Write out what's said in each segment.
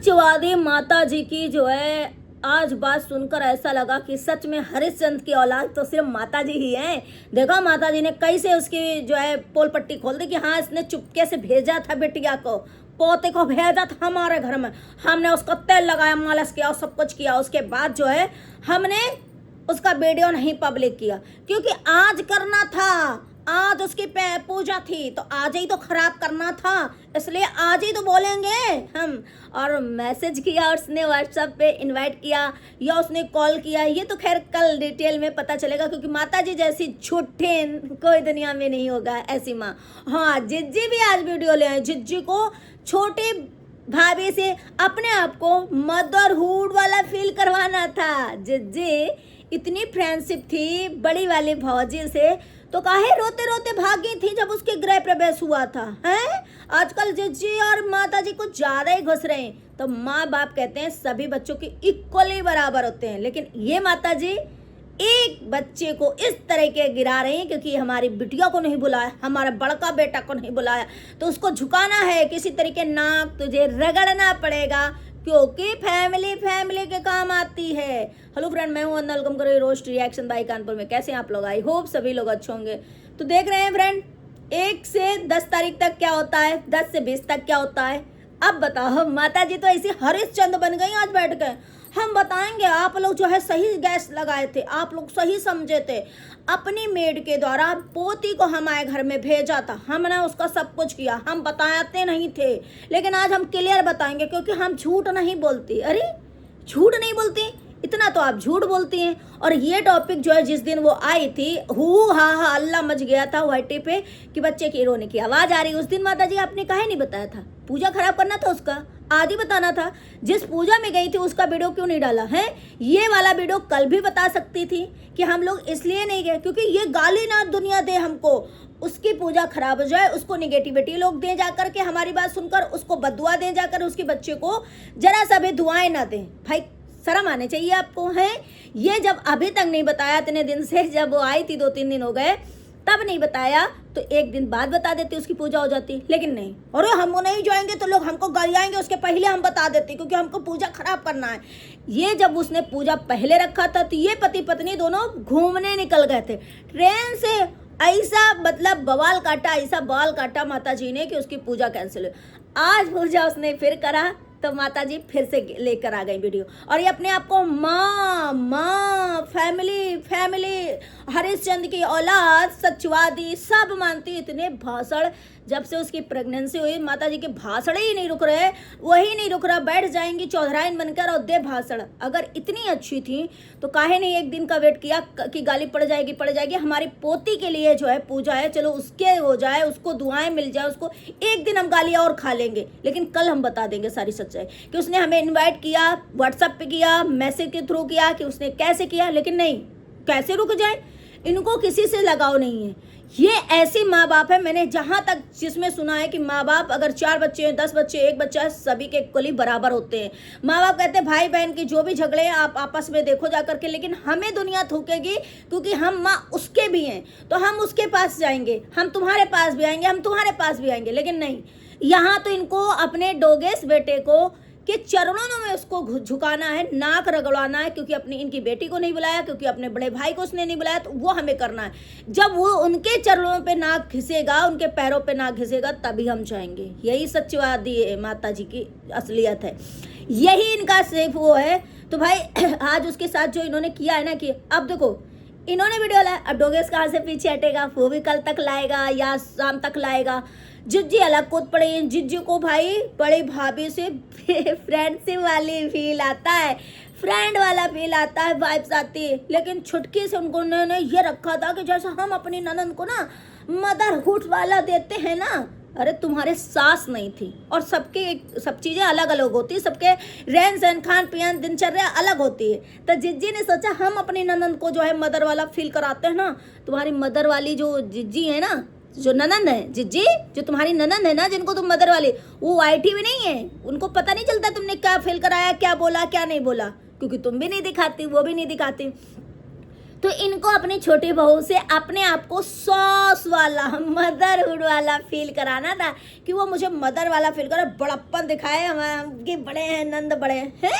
सत्यवादी माता जी की जो है आज बात सुनकर ऐसा लगा कि सच में हरिश्चंद्र की औलाद तो सिर्फ माता जी ही हैं। देखो माता जी ने कैसे उसकी जो है पोल पट्टी खोल दी कि हाँ इसने चुपके से भेजा था बिटिया को, पोते को भेजा था हमारे घर में, हमने उसको तेल लगाया, मालिश किया और सब कुछ किया। उसके बाद जो है हमने उसका वीडियो नहीं पब्लिक किया क्योंकि आज करना था, आज उसकी पूजा थी तो आज ही तो खराब करना था, इसलिए आज ही तो बोलेंगे हम। और मैसेज किया, उसने व्हाट्सएप पे इनवाइट किया या उसने कॉल किया, ये तो खैर कल डिटेल में पता चलेगा क्योंकि माता जी जैसी झूठे कोई दुनिया में नहीं होगा ऐसी माँ। हाँ, जिज्जी भी आज वीडियो ले आए। जिज्जी को छोटी भाभी से अपने आप को मदरहुड वाला फील करवाना था। जिज्जी इतनी फ्रेंडशिप थी बड़ी वाली भौजी से तो काहे रोते रोते भागी थी जब उसके गृह प्रवेश हुआ था। हैं आजकल जिज्जी और माता जी कुछ ज़्यादा ही घुस रहे हैं। तो माँ बाप कहते हैं सभी बच्चों के इक्वली बराबर होते हैं, लेकिन ये माता जी एक बच्चे को इस तरह के गिरा रही हैं क्योंकि हमारी बिटिया को नहीं बुलाया, हमारा बड़का बेटा को नहीं बुलाया तो उसको झुकाना है किसी तरीके, नाक तुझे रगड़ना पड़ेगा क्योंकि फैमिली के काम आती है। हेलो फ्रेंड, मैं हूं वंदना, वेलकम करो रोस्ट रिएक्शन बाय कानपुर में। कैसे हैं आप लोग? आई होप सभी लोग अच्छे होंगे। तो देख रहे हैं फ्रेंड 1 से 10 तारीख तक क्या होता है, 10 से 20 तक क्या होता है। अब बताओ, माता जी तो ऐसी हरिश्चंद्र बन गई आज बैठ के। हम बताएंगे, आप लोग जो है सही गैस लगाए थे, आप लोग सही समझे थे। अपनी मेड के द्वारा पोती को हमारे घर में भेजा था, हमने उसका सब कुछ किया, हम बताते नहीं थे, लेकिन आज हम क्लियर बताएंगे क्योंकि हम झूठ नहीं बोलती। अरे झूठ नहीं बोलती, इतना तो आप झूठ बोलती हैं। और ये टॉपिक जो है जिस दिन वो आई थी हु हा अल्लाह मच गया था वाईटी पे कि बच्चे की रोने की आवाज़ आ रही, उस दिन माता जी आपने काहे नहीं बताया था? पूजा खराब करना था उसका, आदि बताना था। जिस पूजा में गई थी उसका वीडियो क्यों नहीं डाला है? ये वाला वीडियो कल भी बता सकती थी कि हम लोग इसलिए नहीं गए क्योंकि ये गाली ना दुनिया दे हमको, उसकी पूजा खराब हो जाए, उसको निगेटिविटी लोग दें जाकर के, हमारी बात सुनकर उसको बदुआ दें जाकर, उसके बच्चे को जरा सा भी दुआएं ना दें। भाई शर्म आने चाहिए आपको। है ये जब अभी तक नहीं बताया इतने दिन से, जब वो आई थी 2-3 दिन हो गए तब नहीं बताया तो एक दिन बाद बता देती, उसकी पूजा हो जाती, लेकिन नहीं। और हम नहीं जाएंगे तो लोग हमको गरियाएंगे, उसके पहले हम बता देते क्योंकि हमको पूजा खराब करना है। ये जब उसने पूजा पहले रखा था तो ये पति पत्नी दोनों घूमने निकल गए थे ट्रेन से, ऐसा मतलब बवाल काटा, ऐसा बवाल काटा माता जी ने कि उसकी पूजा कैंसिल हुई। आज पूजा उसने फिर करा तो माता जी फिर से लेकर आ गई वीडियो और ये अपने आप को माँ फैमिली हरिश्चंद्र की औलाद सत्यवादी सब मानती। इतने भाषण जब से उसकी प्रेगनेंसी हुई माता जी के भाषण ही नहीं रुक रहे, वही नहीं रुक रहा, बैठ जाएंगी चौधराइन बनकर और दे भाषण। अगर इतनी अच्छी थी तो काहे नहीं एक दिन का वेट किया कि गाली पड़ जाएगी। हमारी पोती के लिए जो है पूजा है, चलो उसके हो जाए, उसको दुआएं मिल जाए, उसको एक दिन हम गालियाँ और खा लेंगे, लेकिन कल हम बता देंगे सारी सच्चाई कि उसने हमें इन्वाइट किया, व्हाट्सएप पे किया, मैसेज के थ्रू किया कि उसने कैसे किया, लेकिन नहीं, कैसे रुक जाए, इनको किसी से लगाव नहीं है। ये ऐसी माँ बाप है, मैंने जहाँ तक जिसमें सुना है कि माँ बाप अगर 4 बच्चे हैं, 10 बच्चे, 1 बच्चा है, सभी के इक्वली बराबर होते हैं। माँ बाप कहते हैं भाई बहन की जो भी झगड़े हैं आप आपस में देखो जा करके, लेकिन हमें दुनिया थूकेगी क्योंकि हम माँ उसके भी हैं तो हम उसके पास जाएंगे, हम तुम्हारे पास भी आएंगे, हम तुम्हारे पास भी आएंगे, लेकिन नहीं, यहाँ तो इनको अपने डोगेस बेटे को के चरणों में उसको झुकाना है, नाक रगड़ाना है क्योंकि अपनी इनकी बेटी को नहीं बुलाया, क्योंकि अपने बड़े भाई को उसने नहीं बुलाया, तो वो हमें करना है। जब वो उनके चरणों पे नाक घिसेगा, उनके पैरों पे नाक घिसेगा, तभी हम जाएंगे। यही सत्यवादी माता जी की असलियत है, यही इनका सिर्फ वो है। तो भाई आज उसके साथ जो इन्होंने किया है ना, कि अब देखो इन्होंने वीडियो लाया, अब डोगेस कहाँ से पीछे हटेगा, वो भी कल तक लाएगा या शाम तक लाएगा। जिज्जी अलग कूद पड़े हैं, जिज्जी को भाई बड़ी भाभी से फ्रेंडशिप वाली फील आता है, फ्रेंड वाला फील आता है, वाइब्स आती है, लेकिन छुटकी से उनको उन्होंने ये रखा था कि जैसा हम अपनी ननद को ना मदरहुड वाला देते हैं ना। अरे तुम्हारे सास नहीं थी और सबके सब चीज़ें अलग अलग होती है, सबके रहन सहन खान पीन दिनचर्या अलग होती है। तो जिज्जी ने सोचा हम अपनी ननद को जो है मदर वाला फील कराते हैं ना। तुम्हारी मदर वाली जो जिज्जी है ना, जो ननंद है, जिज्जी जो तुम्हारी ननंद है ना, जिनको तुम मदर वाली, वो वाईटी भी नहीं है, उनको पता नहीं चलता तुमने क्या फील कराया, क्या बोला क्या नहीं बोला, क्योंकि तुम भी नहीं दिखाती, वो भी नहीं दिखाती। तो इनको अपनी छोटी बहू से अपने आप को सॉस वाला मदरहुड वाला फील कराना था कि वो मुझे मदर वाला फील करे, बड़प्पन दिखाए, हमारे बड़े हैं, नंद बड़े हैं।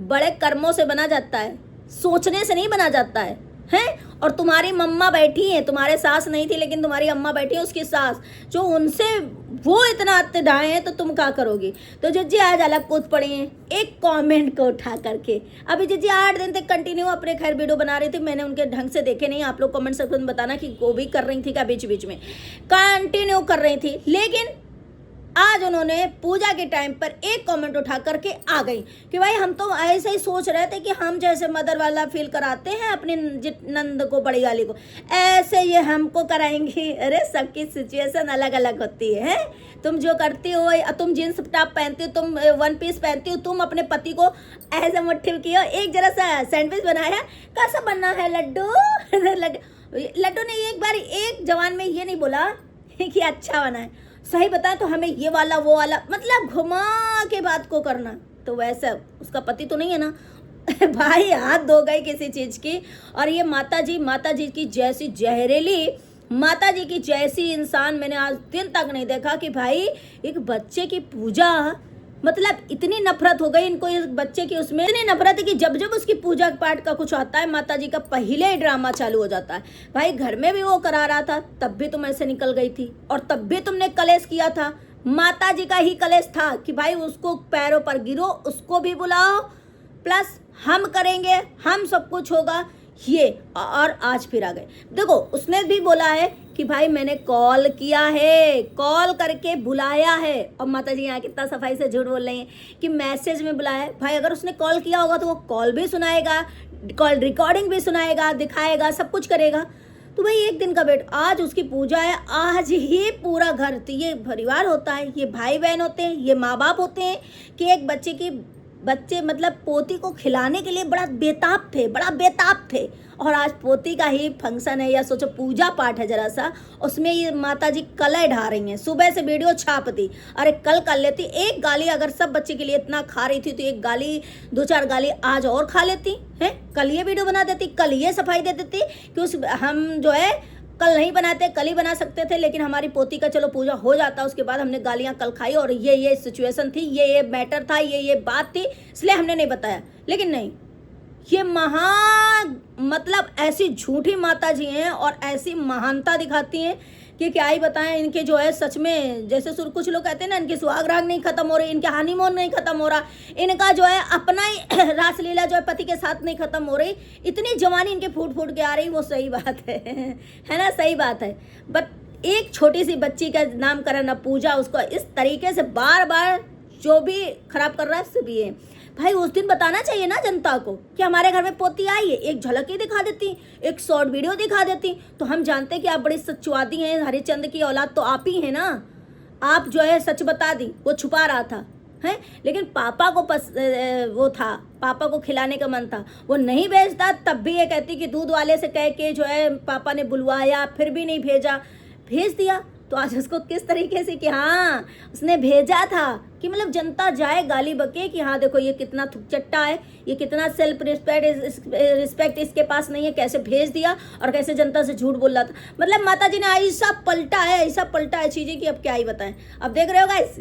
बड़े कर्मों से बना जाता है, सोचने से नहीं बना जाता है। और तुम्हारी मम्मा बैठी है, तुम्हारे सास नहीं थी लेकिन तुम्हारी अम्मा बैठी है, उसकी सास, जो उनसे वो इतना अत्याचार है तो तुम क्या करोगी। तो जिज्जी आज अलग कूद पड़ी हैं एक कमेंट को उठा करके। अभी जिज्जी 8 दिन तक कंटिन्यू अपने खैर वीडियो बना रही थी, मैंने उनके ढंग से देखे नहीं, आप लोग कमेंट सेक्शन में बताना कि वो भी कर रही थी क्या, बीच बीच में कंटिन्यू कर रही थी। लेकिन आज उन्होंने पूजा के टाइम पर एक कमेंट उठा करके आ गई कि भाई हम तो ऐसे ही सोच रहे थे कि हम जैसे मदर वाला फील कराते हैं अपनी नंद को, बड़ी वाली को, ऐसे ये हमको कराएंगी। अरे सबकी सिचुएशन अलग अलग होती है। तुम जो करती हो, तुम जींस टॉप पहनती हो, तुम वन पीस पहनती हो, तुम अपने पति को ऐसे मुट्ठी की हो। एक जरा सा सैंडविच बनाया, कैसा बनना है लड्डू। लड्डू ने एक बार एक जवान में ये नहीं बोला कि अच्छा बना है, सही बताए तो हमें ये वाला वो वाला, मतलब घुमा के बात को करना। तो वैसे उसका पति तो नहीं है ना भाई, हाथ धो गई किसी चीज़ की। और ये माता जी की जैसी जहरीली, माता जी की जैसी इंसान मैंने आज दिन तक नहीं देखा कि भाई एक बच्चे की पूजा, मतलब इतनी नफरत हो गई इनको इस बच्चे की, उसमें इतनी नफरत है कि जब जब उसकी पूजा पाठ का कुछ आता है, माता जी का पहले ही ड्रामा चालू हो जाता है। भाई घर में भी वो करा रहा था, तब भी तुम ऐसे निकल गई थी, और तब भी तुमने कलेश किया था। माता जी का ही कलेश था कि भाई उसको पैरों पर गिरो, उसको भी बुलाओ, प्लस हम करेंगे, हम सब कुछ होगा ये। और आज फिर आ गए। देखो उसने भी बोला है कि भाई मैंने कॉल किया है, कॉल करके बुलाया है। और माता जी यहाँ कितना सफाई से झूठ बोल रही हैं कि मैसेज में बुलाया है। भाई अगर उसने कॉल किया होगा तो वो कॉल भी सुनाएगा, कॉल रिकॉर्डिंग भी सुनाएगा, दिखाएगा, सब कुछ करेगा। तो भाई एक दिन का वेट, आज उसकी पूजा है, आज ही पूरा घर, तो ये परिवार होता है, ये भाई बहन होते हैं, ये माँ बाप होते हैं कि एक बच्चे मतलब पोती को खिलाने के लिए बड़ा बेताब थे। और आज पोती का ही फंक्शन है, या सोचो पूजा पाठ है जरा सा, उसमें ये माता जी कलह ढा रही हैं। सुबह से वीडियो छाप दी, अरे कल कर लेती एक गाली, अगर सब बच्चे के लिए इतना खा रही थी तो एक गाली, 2-4 गाली आज और खा लेती है। कल ये वीडियो बना देती, कल ये सफाई दे देती कि उस हम जो है कल नहीं बनाते, कल ही बना सकते थे, लेकिन हमारी पोती का चलो पूजा हो जाता, उसके बाद हमने गालियां कल खाई, और ये सिचुएशन थी, ये मैटर था, ये बात थी, इसलिए हमने नहीं बताया। लेकिन नहीं, ये मतलब ऐसी झूठी माता जी हैं और ऐसी महानता दिखाती हैं कि क्या ही बताएं। इनके जो है सच में, जैसे कुछ लोग कहते हैं ना, इनके सुहाग राग नहीं खत्म हो रहे, इनके हनीमून नहीं खत्म हो रहा, इनका जो है अपना ही रासलीला जो है पति के साथ नहीं खत्म हो रही, इतनी जवानी इनके फूट फूट के आ रही, वो सही बात है ना, सही बात है। बट एक छोटी सी बच्ची का नामकरण, अब पूजा, उसको इस तरीके से बार बार जो भी खराब कर रहा है, उससे भी है। भाई उस दिन बताना चाहिए ना जनता को कि हमारे घर में पोती आई है, एक झलक ही दिखा देती, एक शॉर्ट वीडियो दिखा देती, तो हम जानते कि आप बड़ी सचवादी हैं, हरिश्चंद्र की औलाद तो आप ही हैं ना। आप जो है सच बता दी, वो छुपा रहा था है, लेकिन पापा को वो था, पापा को खिलाने का मन था, वो नहीं भेजता, तब भी ये कहती कि दूध वाले से कह के जो है पापा ने बुलवाया, फिर भी नहीं भेजा, भेज दिया। तो आज उसको किस तरीके से कि हाँ उसने भेजा था, कि मतलब जनता जाए गाली बके कि हाँ देखो ये कितना थुकचट्टा है, ये कितना सेल्फ रिस्पेक्ट इसके पास नहीं है, कैसे भेज दिया और कैसे जनता से झूठ बोल रहा था। मतलब माता जी ने ऐसा पलटा है चीज़ें कि अब क्या ही बताएं। अब देख रहे हो गाइस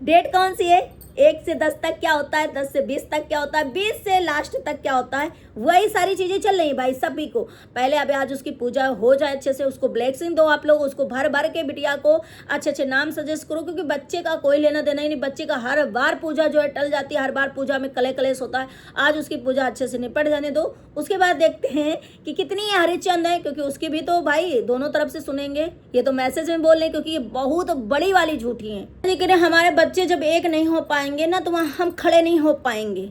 डेट कौन सी है, 1 से 10 तक क्या होता है, 10 से 20 तक क्या होता है, 20 से लास्ट तक क्या होता है, वही सारी चीज़ें चल रही भाई सभी को। पहले अभी आज उसकी पूजा हो जाए अच्छे से, उसको ब्लेसिंग दो आप लोग, उसको भर भर के बिटिया को अच्छे नाम सजेस्ट करो, क्योंकि बच्चे का कोई लेना देना ही नहीं। बच्चे का हर बार पूजा जो है टल जाती है, हर बार पूजा में कलेश होता है। आज उसकी पूजा अच्छे से निपट जाने दो, उसके बाद देखते हैं कि कितनी हरिश्चंद है, क्योंकि उसकी भी तो भाई दोनों तरफ से सुनेंगे। ये तो मैसेज में बोल रहे हैं क्योंकि ये बहुत बड़ी वाली झूठी है। लेकिन हमारे बच्चे जब एक नहीं हो पाएंगे ना, तो वहाँ हम खड़े नहीं हो पाएंगे।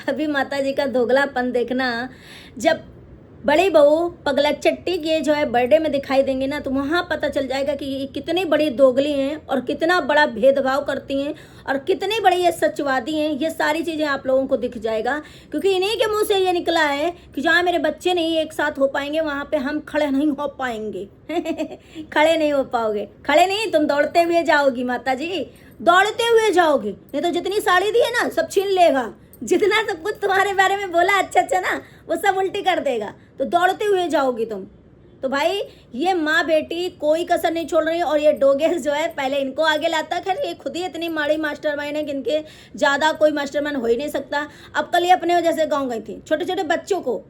अभी माता जी का दोगलापन देखना, जब बड़ी बहू पगलट चट्टी के जो है बर्थडे में दिखाई देंगे ना, तो वहाँ पता चल जाएगा कि ये कितनी बड़ी दोगली हैं और कितना बड़ा भेदभाव करती हैं और कितनी बड़ी ये सचवादी हैं। ये सारी चीज़ें आप लोगों को दिख जाएगा, क्योंकि इन्हीं के मुंह से ये निकला है कि जहाँ मेरे बच्चे नहीं एक साथ हो पाएंगे, वहाँ पे हम खड़े नहीं हो पाएंगे खड़े नहीं हो पाओगे, खड़े नहीं, तुम दौड़ते हुए जाओगी माता जी, दौड़ते हुए जाओगे, नहीं तो जितनी साड़ी दी है ना सब छीन लेगा, जितना सब कुछ तुम्हारे बारे में बोला अच्छा अच्छा ना, वो सब उल्टी कर देगा, तो दौड़ते हुए जाओगी तुम। तो भाई ये माँ बेटी कोई कसर नहीं छोड़ रही, और ये डोगेस जो है पहले इनको आगे लाता। खैर ये खुद ही इतनी माड़ी मास्टरमाइंड है कि इनके ज़्यादा कोई मास्टरमाइंड हो ही नहीं सकता। अब कल ये अपने जैसे गाँव गई थी, छोटे छोटे बच्चों को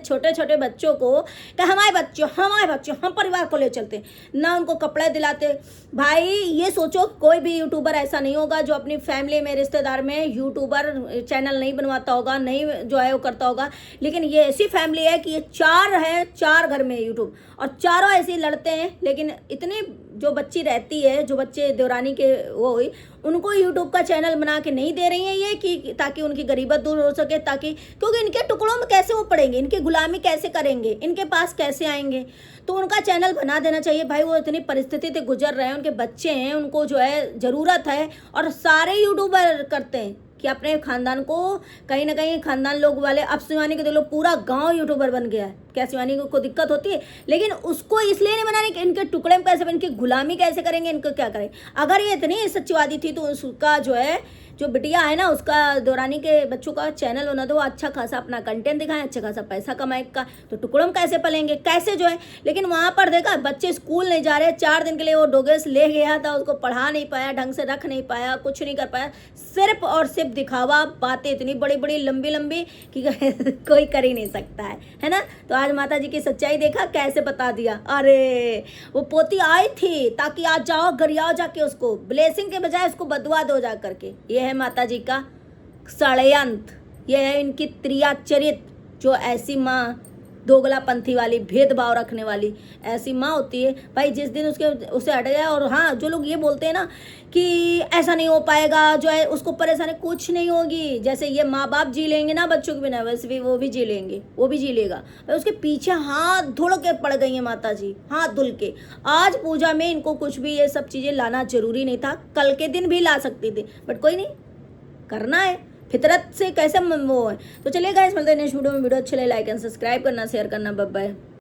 छोटे छोटे बच्चों को कि हमारे बच्चे हम परिवार को ले चलते, ना उनको कपड़े दिलाते। भाई ये सोचो कोई भी यूट्यूबर ऐसा नहीं होगा जो अपनी फैमिली में रिश्तेदार में यूट्यूबर चैनल नहीं बनवाता होगा, नहीं जो है वो करता होगा। लेकिन ये ऐसी फैमिली है कि ये 4 है, 4 घर में यूट्यूब, और चारों ऐसे ही लड़ते हैं। लेकिन इतनी जो बच्ची रहती है, जो बच्चे देवरानी के वो हुई, उनको यूट्यूब का चैनल बना के नहीं दे रही हैं ये, कि ताकि उनकी गरीबत दूर हो सके, ताकि क्योंकि इनके टुकड़ों में कैसे वो पड़ेंगे, इनकी गुलामी कैसे करेंगे, इनके पास कैसे आएंगे। तो उनका चैनल बना देना चाहिए भाई। वो इतनी परिस्थिति से गुजर रहे हैं, उनके बच्चे हैं, उनको जो है ज़रूरत है। और सारे यूट्यूबर करते हैं कि अपने खानदान को कहीं ना कहीं, खानदान लोग वाले, अब शिवानी को देख लो पूरा गांव यूट्यूबर बन गया है। क्या शिवानी को दिक्कत होती है? लेकिन उसको इसलिए नहीं बनाने कि इनके टुकड़े में कैसे, इनकी गुलामी कैसे करेंगे, इनको क्या करें। अगर ये इतनी सच्चीवादी थी तो उसका जो है, जो बिटिया है ना, उसका देवरानी के बच्चों का चैनल बना दो, अच्छा खासा अपना कंटेंट दिखाएं, अच्छा खासा पैसा कमाए का, तो टुकड़ों में कैसे पलेंगे, कैसे जो है। लेकिन वहाँ पर देखा बच्चे स्कूल नहीं जा रहे, 4 दिन के लिए वो डोगेस ले गया था, उसको पढ़ा नहीं पाया, ढंग से रख नहीं पाया, कुछ नहीं कर पाया, सिर्फ और सिर्फ दिखावा, बातें इतनी बड़ी बड़ी लंबी लंबी कि कोई कर ही नहीं सकता है ना। तो आज माता जी की सच्चाई देखा, कैसे बता दिया। अरे वो पोती आई थी ताकि आज जाओ गरियाओ जाके उसको, ब्लेसिंग के बजाय उसको बदुआ दो जा करके। ये है माता जी का षड्यंत्र, ये है इनकी त्रिया चरित्र। जो ऐसी माँ दोगलापंथी वाली, भेदभाव रखने वाली ऐसी माँ होती है भाई, जिस दिन उसे हट गया। और हाँ, जो लोग ये बोलते हैं ना कि ऐसा नहीं हो पाएगा, जो है उसको परेशानी, कुछ नहीं होगी। जैसे ये माँ बाप जी लेंगे ना बच्चों के बिना, वैसे भी वो भी जी लेंगे, वो भी जी लेगा। भाई उसके पीछे हाथ धुल के पड़ गई है माता जी, हाथ धुल के। आज पूजा में इनको कुछ भी ये सब चीज़ें लाना जरूरी नहीं था, कल के दिन भी ला सकती थी, बट कोई नहीं, करना है फितरत से, कैसे वो है। तो चलिए गाइस, मिलते हैं नेक्स्ट वीडियो में। वीडियो अच्छे लगे लाइक एंड सब्सक्राइब करना, शेयर करना। Bye bye.